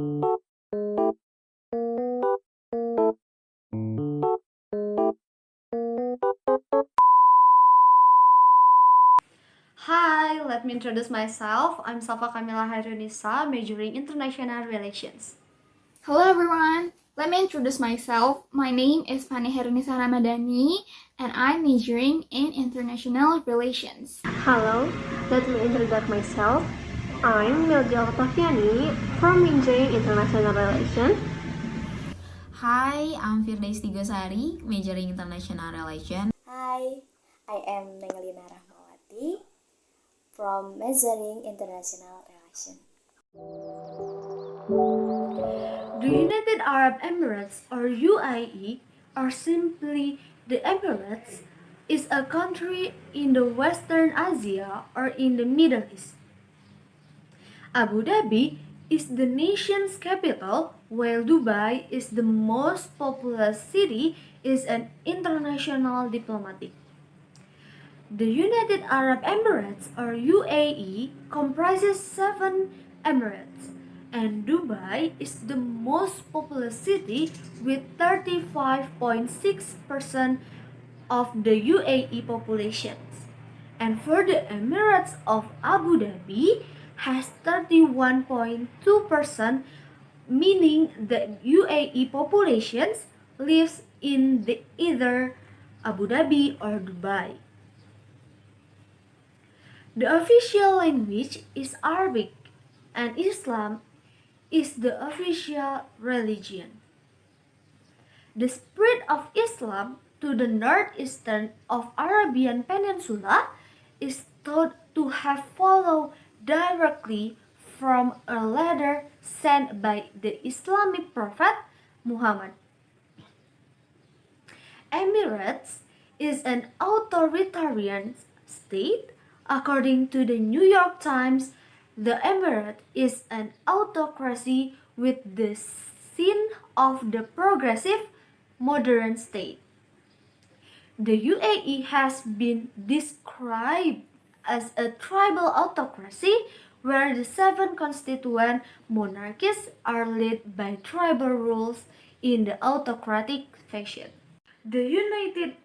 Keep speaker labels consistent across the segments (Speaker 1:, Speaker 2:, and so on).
Speaker 1: Hi, let me introduce myself. I'm Shafa Kamila Khairunissa, majoring international relations.
Speaker 2: Hello everyone, let me introduce myself. My name is Vani Ramadhani and I'm majoring in international relations.
Speaker 3: Hello, let me introduce myself. I'm Melza oktaviani from majoring international relations.
Speaker 4: Hi, I'm Firda Istigosari, majoring international relations.
Speaker 5: Hi, I am Neng Lina Rachmawati from majoring international relations.
Speaker 1: The United Arab Emirates, or UAE, or simply the Emirates, is a country in the Western Asia or in the Middle East. Abu Dhabi is the nation's capital, while Dubai is the most populous city, is an international diplomatic. The United Arab Emirates, or UAE, comprises 7 emirates, and Dubai is the most populous city with 35.6% of the UAE population. And for the Emirates of Abu Dhabi has 31.2%, meaning the UAE populations lives in either Abu Dhabi or Dubai. The official language is Arabic, and Islam is the official religion. The spread of Islam to the northeastern of Arabian Peninsula is thought to have followed directly from a letter sent by the Islamic prophet Muhammad. Emirates is an authoritarian state. According to the New York Times, the Emirate is an autocracy with the scene of the progressive modern state. The UAE has been described as a tribal autocracy where the 7 constituent monarchies are led by tribal rules in the autocratic fashion. The United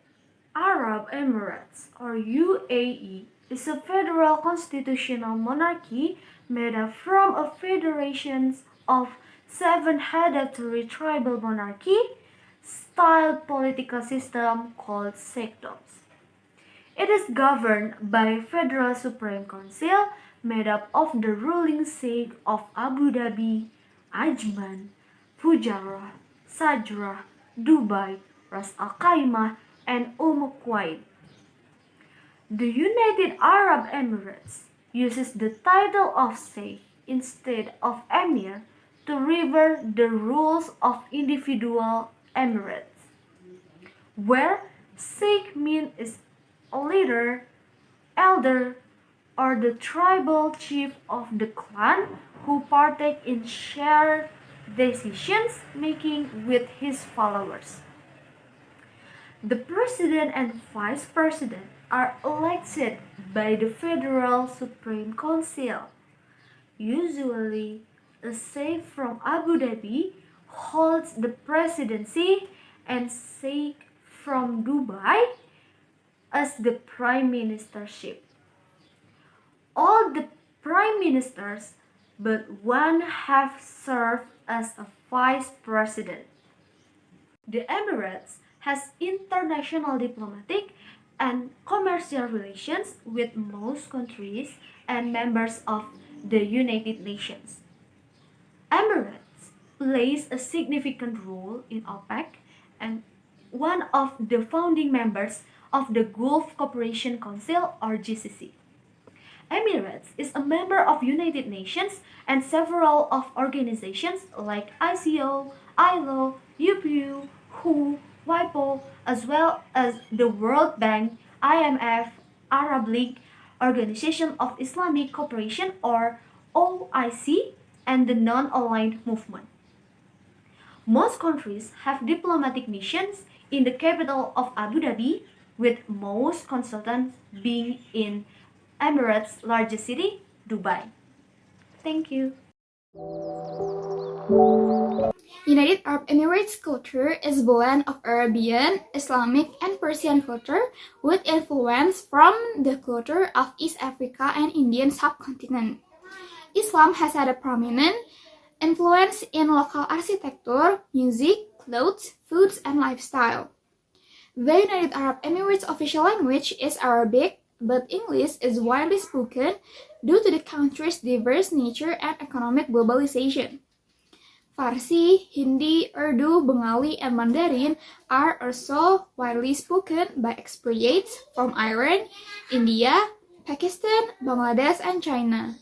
Speaker 1: Arab Emirates, or UAE, is a federal constitutional monarchy made up from a federation of 7 hereditary tribal monarchy style political system called sectors. It is governed by a Federal Supreme Council made up of the ruling Sheikh of Abu Dhabi, Ajman, Fujairah, Sharjah, Dubai, Ras Al Khaimah, and Quwain. The United Arab Emirates uses the title of Sheikh instead of Emir to revert the rules of individual emirates, where Sheikh means a leader, elder, or the tribal chief of the clan who partake in shared decisions making with his followers. The president and vice president are elected by the Federal Supreme Council. Usually, a sheikh from Abu Dhabi holds the presidency and sheikh from Dubai as the prime ministership. All the prime ministers but one have served as a vice president. The Emirates has international diplomatic and commercial relations with most countries and members of the United Nations. Emirates plays a significant role in OPEC and one of the founding members of the Gulf Cooperation Council or GCC. Emirates is a member of United Nations and several of organizations like ICO, ILO, UPU, WHO, WIPO, as well as the World Bank, IMF, Arab League, Organization of Islamic Cooperation or OIC, and the Non-Aligned Movement. Most countries have diplomatic missions in the capital of Abu Dhabi, with most consultants being in Emirates' largest city, Dubai. Thank you.
Speaker 2: United Arab Emirates culture is a blend of Arabian, Islamic, and Persian culture with influence from the culture of East Africa and Indian subcontinent. Islam has had a prominent influence in local architecture, music, clothes, foods, and lifestyle. The United Arab Emirates official language is Arabic, but English is widely spoken due to the country's diverse nature and economic globalization. Farsi, Hindi, Urdu, Bengali, and Mandarin are also widely spoken by expatriates from Iran, India, Pakistan, Bangladesh, and China.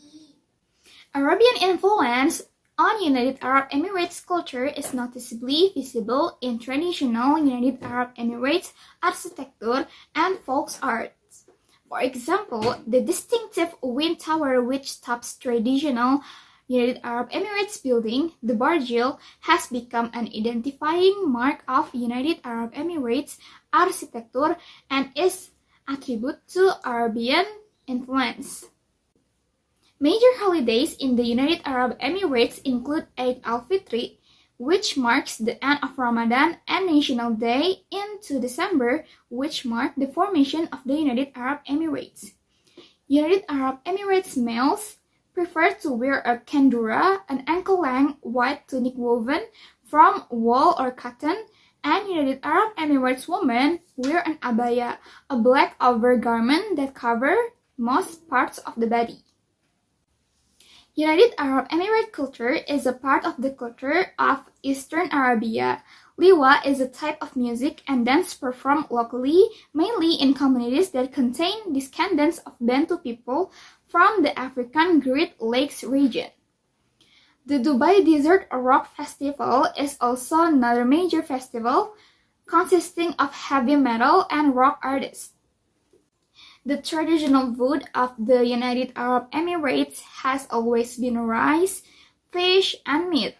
Speaker 2: Arabian influence on United Arab Emirates culture is noticeably visible in traditional United Arab Emirates architecture and folk arts. For example, the distinctive wind tower which tops traditional United Arab Emirates building, the Barjil, has become an identifying mark of United Arab Emirates architecture and is attributed to Arabian influence. Major holidays in the United Arab Emirates include Eid al-Fitr, which marks the end of Ramadan, and National Day in December, which mark the formation of the United Arab Emirates. United Arab Emirates males prefer to wear a kandura, an ankle-length white tunic woven from wool or cotton, and United Arab Emirates women wear an abaya, a black overgarment that covers most parts of the body. United Arab Emirate culture is a part of the culture of Eastern Arabia. Liwa is a type of music and dance performed locally, mainly in communities that contain descendants of Bantu people from the African Great Lakes region. The Dubai Desert Rock Festival is also another major festival consisting of heavy metal and rock artists. The traditional food of the United Arab Emirates has always been rice, fish, and meat.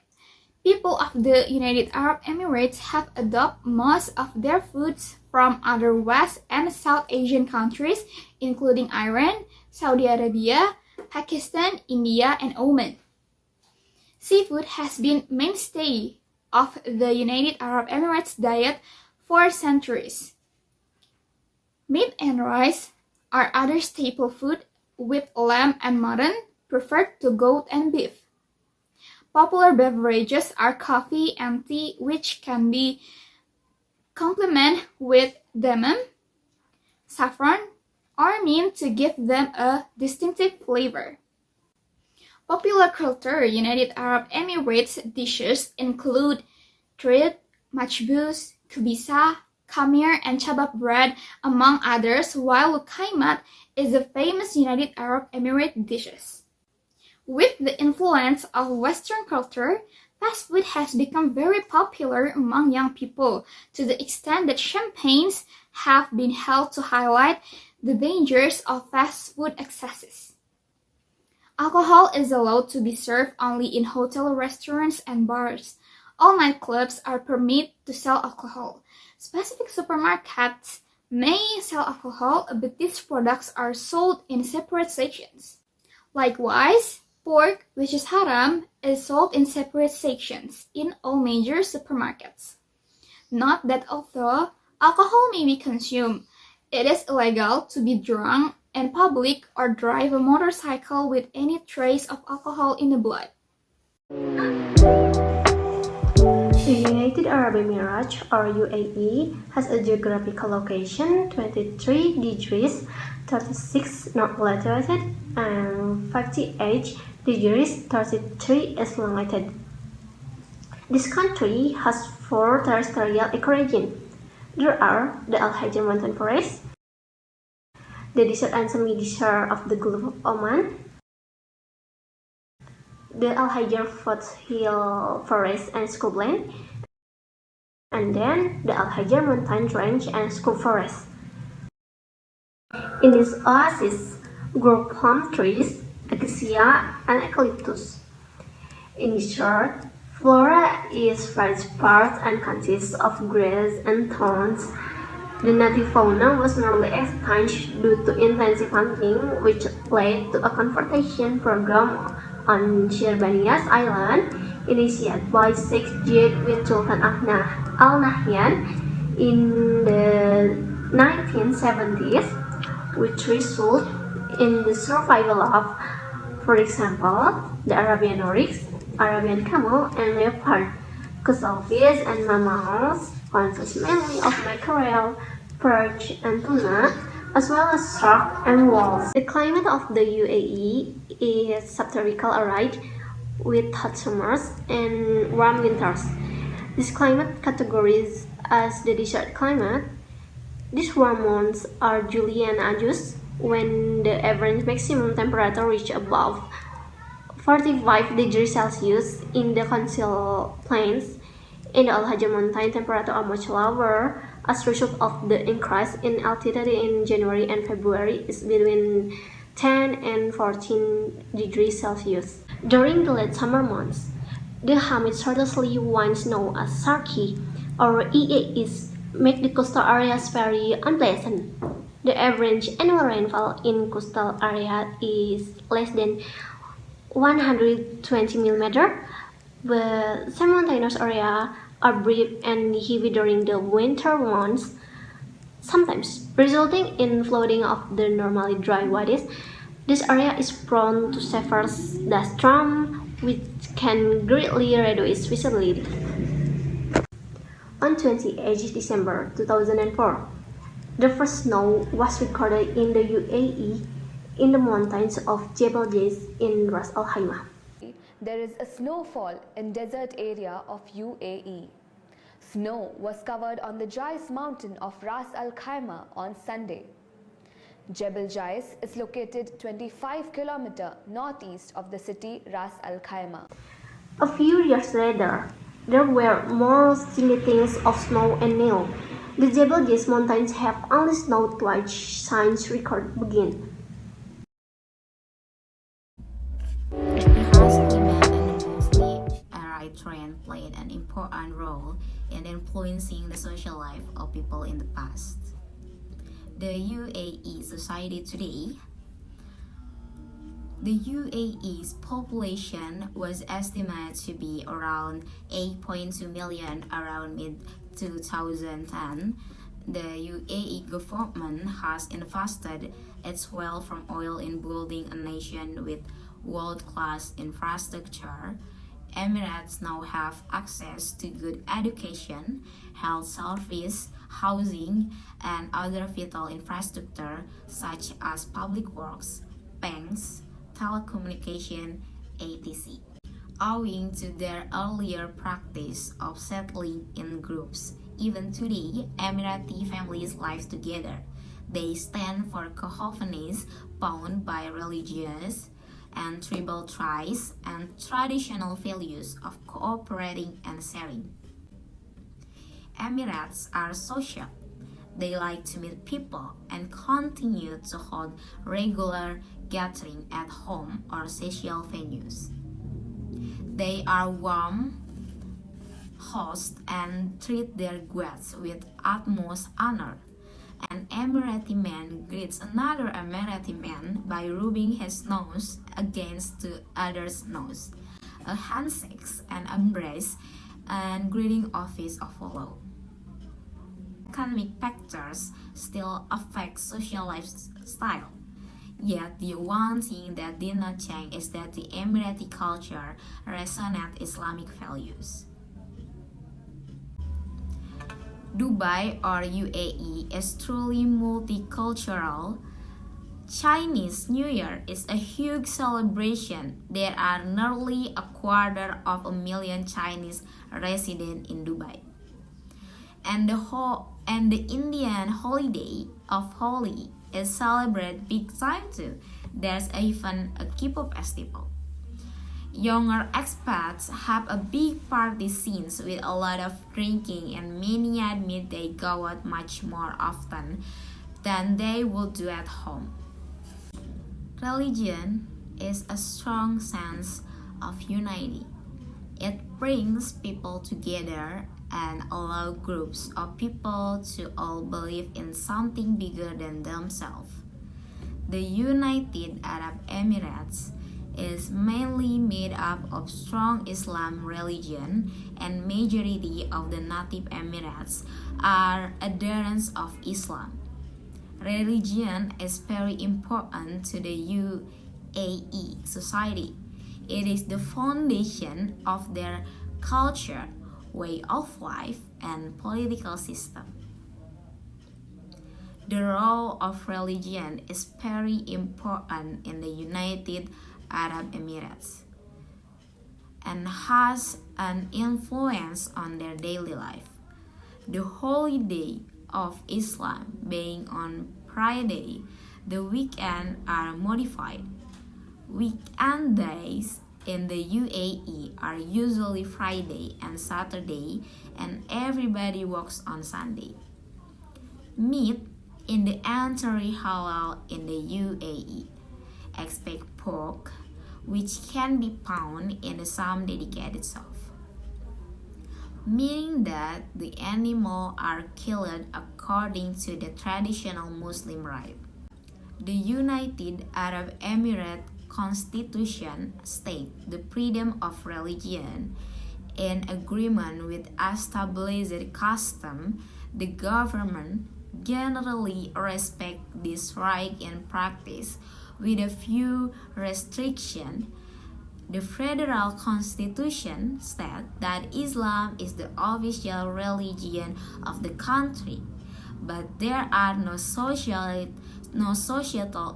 Speaker 2: People of the United Arab Emirates have adopted most of their foods from other West and South Asian countries, including Iran, Saudi Arabia, Pakistan, India, and Oman. Seafood has been mainstay of the United Arab Emirates diet for centuries. Meat and rice are other staple food, with lamb and mutton preferred to goat and beef. Popular beverages are coffee and tea, which can be complemented with damam, saffron, or mint to give them a distinctive flavor. Popular culture United Arab Emirates dishes include treat, machbous, kubisa, khamir, and chabab bread, among others, while lukaimat is a famous United Arab Emirates dishes. With the influence of Western culture, fast food has become very popular among young people, to the extent that campaigns have been held to highlight the dangers of fast food excesses. Alcohol is allowed to be served only in hotel restaurants and bars. All nightclubs are permitted to sell alcohol. Specific supermarkets may sell alcohol, but these products are sold in separate sections. Likewise, pork, which is haram, is sold in separate sections in all major supermarkets. Note that although alcohol may be consumed, it is illegal to be drunk in public or drive a motorcycle with any trace of alcohol in the blood.
Speaker 3: The United Arab Emirates, or UAE, has a geographical location 23 degrees 36 north latitude and 58 degrees 33 east longitude. This country has 4 terrestrial ecoregions. There are the Al-Hajar mountain forest, the desert and semi-desert of the Gulf of Oman, the Al-Hajar foothill forest and scrubland, and then the Al-Hajar mountain range and scrub forest. In this oasis grow palm trees, acacia, and eucalyptus. In short, flora is very sparse and consists of grass and thorns. The native fauna was nearly extinct due to intensive hunting, which led to a conservation program on Sherbanias Island initiated by Sheikh Zayed bin Sultan Al Nahyan in the 1970s, which resulted in the survival of, for example, the Arabian oryx, Arabian camel, and leopard. Cuttlefish and mammals consist mainly of mackerel, perch, and tuna, as well as shark and whales. The climate of the UAE is subtropical arid, with hot summers and warm winters. This climate categorized as the desert climate. These warm months are July and August, when the average maximum temperature reaches above 45 degrees Celsius. In the Council Plains. In the Al-Hajar mountain, temperatures are much lower as a result of the increase in altitude. In January and February is between 10 and 14 degrees Celsius. During the late summer months, the humid southerly winds known as Sarki or EAs make the coastal areas very unpleasant. The average annual rainfall in coastal area is less than 120 mm, but some mountainous areas are brief and heavy during the winter months, sometimes resulting in flooding of the normally dry waters. This area is prone to severe dust storms, which can greatly reduce visibility. On 28 December 2004, the first snow was recorded in the UAE in the mountains of Jebel Jais in Ras Al Khaimah.
Speaker 6: There is a snowfall in desert area of UAE. Snow was covered on the Jais mountain of Ras Al Khaimah on Sunday. Jebel Jais is located 25 km northeast of the city Ras Al Khaimah.
Speaker 3: A few years later, there were more sightings of snow and nail. The Jebel Jais mountains have only snowed twice since record began.
Speaker 4: Trend played an important role in influencing the social life of people in the past. The UAE society today. The UAE's population was estimated to be around 8.2 million around mid-2010. The UAE government has invested its wealth from oil in building a nation with world-class infrastructure. Emirates now have access to good education, health service, housing, and other vital infrastructure such as public works, banks, telecommunication, etc. Owing to their earlier practice of settling in groups, even today, Emirati families live together. They stand for cohoness bound by religious and tribal ties and traditional values of cooperating and sharing. Emirates are social. They like to meet people and continue to hold regular gatherings at home or social venues. They are warm hosts and treat their guests with utmost honor. An Emirati man greets another Emirati man by rubbing his nose against the other's nose. A handshake, an embrace, and greeting office follow. Economic factors still affect social lifestyle. Yet the one thing that did not change is that the Emirati culture resonates Islamic values. Dubai or UAE is truly multicultural. Chinese New Year is a huge celebration. There are nearly 250,000 Chinese residents in Dubai. And the Indian holiday of Holi is celebrated big time too. There's even a K-pop festival. Younger expats have a big party scenes with a lot of drinking, and many admit they go out much more often than they would do at home. Religion is a strong sense of unity. It brings people together and allows groups of people to all believe in something bigger than themselves. The United Arab Emirates is mainly made up of strong Islam religion, and majority of the native Emirates are adherents of Islam. Religion is very important to the UAE society. It is the foundation of their culture, way of life, and political system. The role of religion is very important in the United Arab Emirates and has an influence on their daily life. The holy day of Islam being on Friday, the weekend are modified. Weekend days in the UAE are usually Friday and Saturday, and everybody works on Sunday. Meat in the entry halal in the UAE, except pork, which can be found in some dedicated shop, meaning that the animals are killed according to the traditional Muslim rite. The United Arab Emirates Constitution states the freedom of religion. In agreement with established custom, the government generally respects this right in practice, with a few restrictions. The federal constitution states that Islam is the official religion of the country, but there are no societal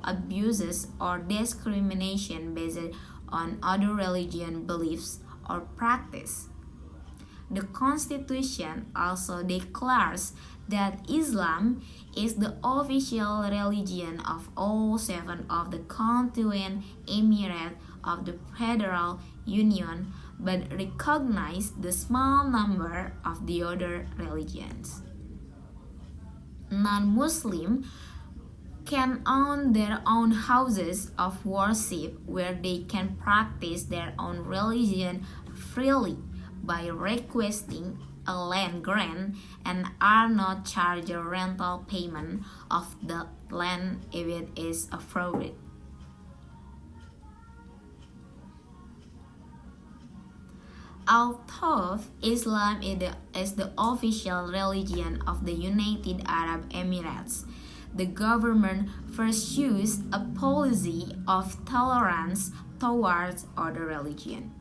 Speaker 4: abuses or discrimination based on other religion beliefs or practice. The Constitution also declares that Islam is the official religion of all 7 of the constituent emirates of the Federal Union, but recognizes the small number of the other religions. Non-Muslims can own their own houses of worship where they can practice their own religion freely by requesting a land grant and are not charged a rental payment of the land if it is afforded. Although Islam is the official religion of the United Arab Emirates, the government pursues a policy of tolerance towards other religions.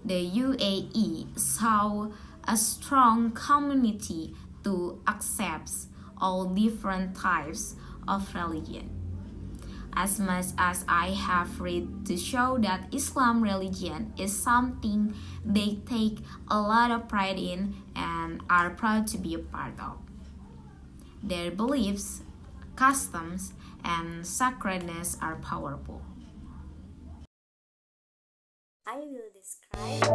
Speaker 4: The UAE saw a strong community to accept all different types of religion. As much as I have read to show that Islam religion is something they take a lot of pride in and are proud to be a part of. Their beliefs, customs, and sacredness are powerful.
Speaker 5: I will describe the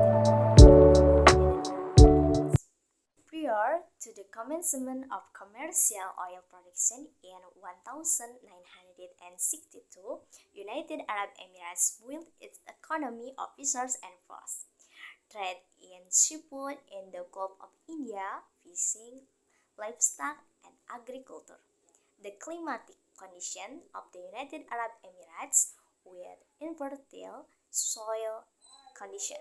Speaker 5: prior to the commencement of commercial oil production in 1962, United Arab Emirates built its economy of resource and force, trade in seafood in the Gulf of India, fishing, livestock, and agriculture. The climatic condition of the United Arab Emirates with infertile soil condition,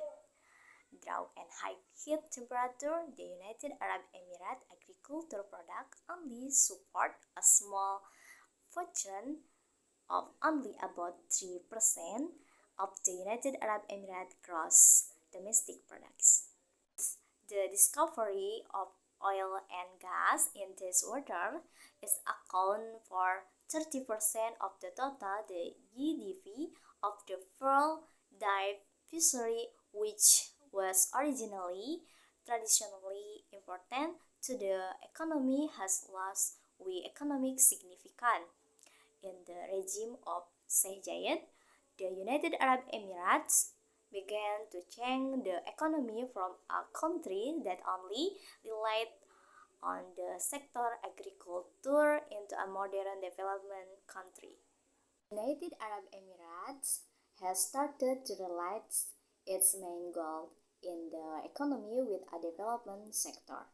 Speaker 5: drought and high heat temperature, the United Arab Emirates agriculture product only support a small portion of only about 3% of the United Arab Emirates gross domestic products. The discovery of oil and gas in this water is account for 30% of the total the GDP of the world dive fishery, which was originally traditionally important to the economy, has lost economic significance. In the regime of Sheikh Zayed, the United Arab Emirates began to change the economy from a country that only relied on the sector agriculture into a modern development country. United Arab Emirates has started to realize its main goal in the economy with a development sector,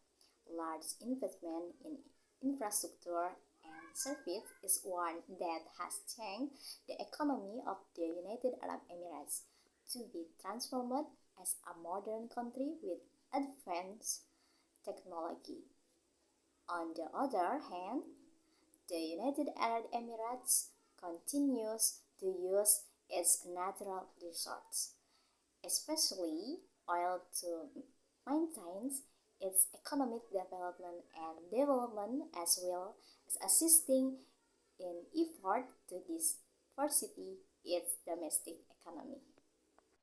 Speaker 5: large investment in infrastructure and service is one that has changed the economy of the United Arab Emirates to be transformed as a modern country with advanced technology. On the other hand, the United Arab Emirates continues to use its natural resources, especially oil, to maintain its economic development and development, as well as assisting in effort to diversify its domestic economy.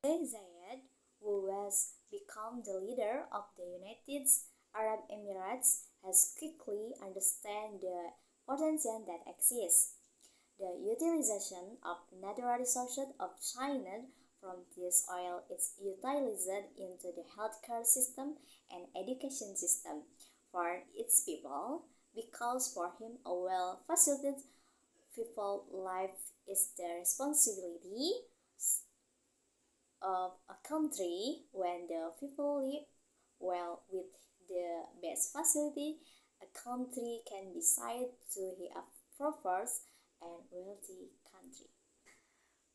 Speaker 5: Zayed, who has become the leader of the United Arab Emirates, has quickly understand the potential that exists. The utilization of natural resources of China from this oil is utilized into the healthcare system and education system for its people, because for him a well-facilitated people life is the responsibility of a country. When the people live well with the best facility, a country can decide to be a prosperous and wealthy country.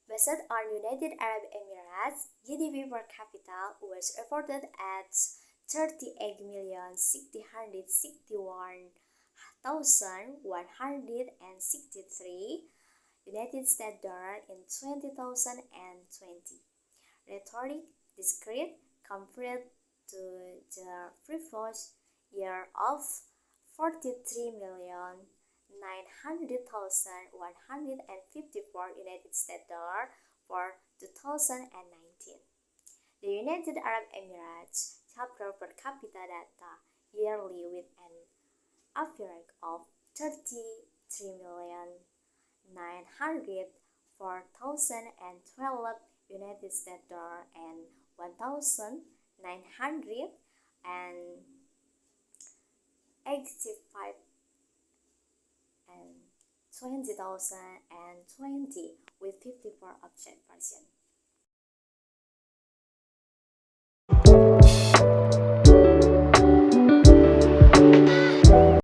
Speaker 5: Based on United Arab Emirates, GDP per capita was reported at 38,661,163 United States dollars in 2020. Rhetoric discrete compared to the previous year of 43,900,154 United States dollars for 2019. The United Arab Emirates chapter per capita data yearly with an average of 33,904,012 United States dollars and 1,985 and 20,020 with 54%